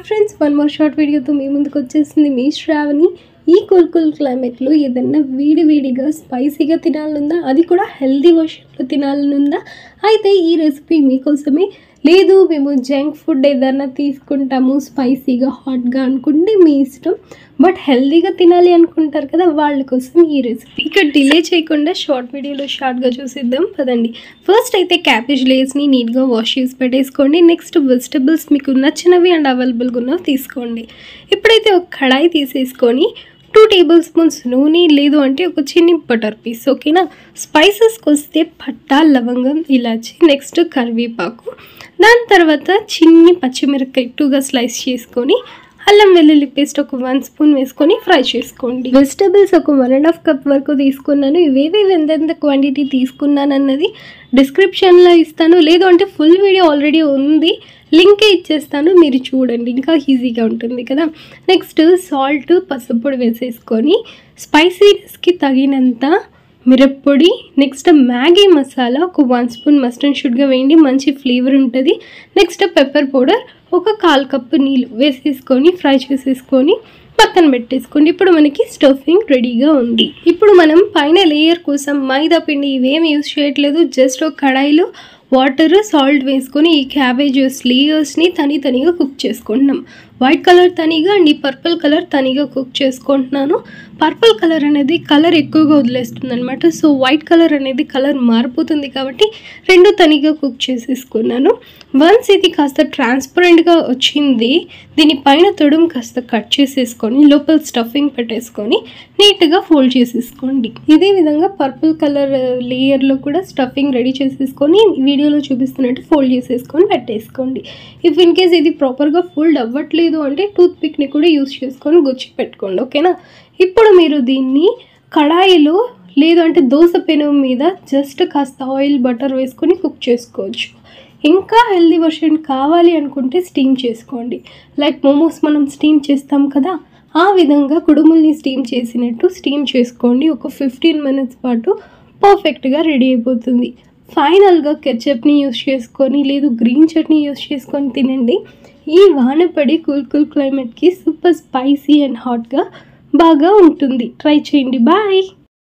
Friends, one more short వీడియోతో మీ ముందుకు వచ్చేసింది మీ శ్రావణి. ఈ కూల్ క్లైమేట్లో ఏదన్నా వేడిగా స్పైసీగా తినాలనుందా, అది కూడా హెల్దీ వర్షన్లో తినాలనుందా? అయితే ఈ రెసిపీ మీకోసమే. లేదు మేము జంక్ ఫుడ్ ఏదన్నా తీసుకుంటాము స్పైసీగా హాట్గా అనుకుంటే మీ ఇష్టం, బట్ హెల్దీగా తినాలి అనుకుంటారు కదా, వాళ్ళ కోసం ఈ రెసిపీ. ఇక్కడ డిలే చేయకుండా షార్ట్ వీడియోలో షార్ట్గా చూసిద్దాం పదండి. ఫస్ట్ అయితే క్యాబేజ్ లేస్ని నీట్గా వాష్ చేసి పెట్టేసుకోండి. నెక్స్ట్ వెజిటబుల్స్ మీకు నచ్చినవి అండ్ అవైలబుల్గా ఉన్నవి తీసుకోండి. ఇప్పుడైతే ఒక కడాయి తీసేసుకొని 2 టేబుల్ స్పూన్స్ నూనె, లేదు అంటే ఒక చిన్ని బటర్ పీస్, ఓకేనా. స్పైసెస్కి వస్తే పట్టా, లవంగం, ఇలాచి, నెక్స్ట్ కరివేపాకు, దాని తర్వాత చిన్ని పచ్చిమిరపకాయ 2గా స్లైస్ చేసుకొని అల్లం వెల్లుల్లి పేస్ట్ ఒక 1 స్పూన్ వేసుకొని ఫ్రై చేసుకోండి. వెజిటబుల్స్ ఒక 1.5 కప్ వరకు తీసుకున్నాను. ఇవేవి ఎంతెంత క్వాంటిటీ తీసుకున్నాను అన్నది డిస్క్రిప్షన్లో ఇస్తాను, లేదు అంటే ఫుల్ వీడియో ఆల్రెడీ ఉంది, లింకే ఇచ్చేస్తాను, మీరు చూడండి, ఇంకా ఈజీగా ఉంటుంది కదా. నెక్స్ట్ సాల్ట్, పసుపొడి వేసేసుకొని స్పైసీనెస్కి తగినంత మిరప్పొడి, నెక్స్ట్ మ్యాగీ మసాలా ఒక 1 స్పూన్ మస్ట్ అండ్ షుడ్గా వేయండి, మంచి ఫ్లేవర్ ఉంటుంది. నెక్స్ట్ పెప్పర్ పౌడర్ ఒక 1/4 కప్పు నీళ్ళు వేసేసుకొని ఫ్రై చేసేసుకొని పక్కన పెట్టేసుకోండి. ఇప్పుడు మనకి స్టఫింగ్ రెడీగా ఉంది. ఇప్పుడు మనం పైన లేయర్ కోసం మైదా పిండి ఇవేమి యూజ్ చేయట్లేదు, జస్ట్ ఒక కడాయిలో వాటర్, సాల్ట్ వేసుకొని ఈ క్యాబేజెస్ లేయర్స్ని తనిగా కుక్ చేసుకుంటున్నాం. వైట్ కలర్ తనిగా అండ్ ఈ పర్పుల్ కలర్ తనిగా కుక్ చేసుకుంటున్నాను. పర్పుల్ కలర్ అనేది కలర్ ఎక్కువగా వదిలేస్తుంది అనమాట, సో వైట్ కలర్ అనేది కలర్ మారిపోతుంది కాబట్టి 2 తనిగా కుక్ చేసేసుకున్నాను. వన్స్ ఇది కాస్త ట్రాన్స్పరెంట్గా వచ్చింది, దీనిపైన తొడుము కాస్త కట్ చేసేసుకొని లోపల స్టఫింగ్ పెట్టేసుకొని నీట్గా ఫోల్డ్ చేసేసుకోండి. ఇదే విధంగా పర్పుల్ కలర్ లేయర్లో కూడా స్టఫింగ్ రెడీ చేసేసుకొని వీడియోలో చూపిస్తున్నట్టు ఫోల్డ్ చేసేసుకొని పెట్టేసుకోండి. ఇఫ్ ఇన్ కేస్ ఇది ప్రాపర్గా ఫోల్డ్ అవ్వట్లేదు అంటే టూత్ పిక్ని కూడా యూస్ చేసుకొని గుచ్చి పెట్టుకోండి, ఓకేనా. ఇప్పుడు మీరు దీన్ని కడాయిలో, లేదు అంటే దోశ పెనం మీద జస్ట్ కాస్త ఆయిల్, బటర్ వేసుకొని కుక్ చేసుకోవచ్చు. ఇంకా హెల్దీ వర్షన్ కావాలి అనుకుంటే స్టీమ్ చేసుకోండి. లైక్ మోమోస్ మనం స్టీమ్ చేస్తాం కదా, ఆ విధంగా కుడుముల్ని స్టీమ్ చేసినట్టు స్టీమ్ చేసుకోండి. ఒక 15 మినిట్స్ పాటు పర్ఫెక్ట్గా రెడీ అయిపోతుంది. ఫైనల్గా కెచప్ని యూస్ చేసుకొని, లేదు గ్రీన్ చట్నీ యూస్ చేసుకొని తినండి. ఈ వానపడి కూల్ క్లైమేట్కి సూపర్ స్పైసీ అండ్ హాట్గా బాగా ఉంటుంది. ట్రై చేయండి. బాయ్.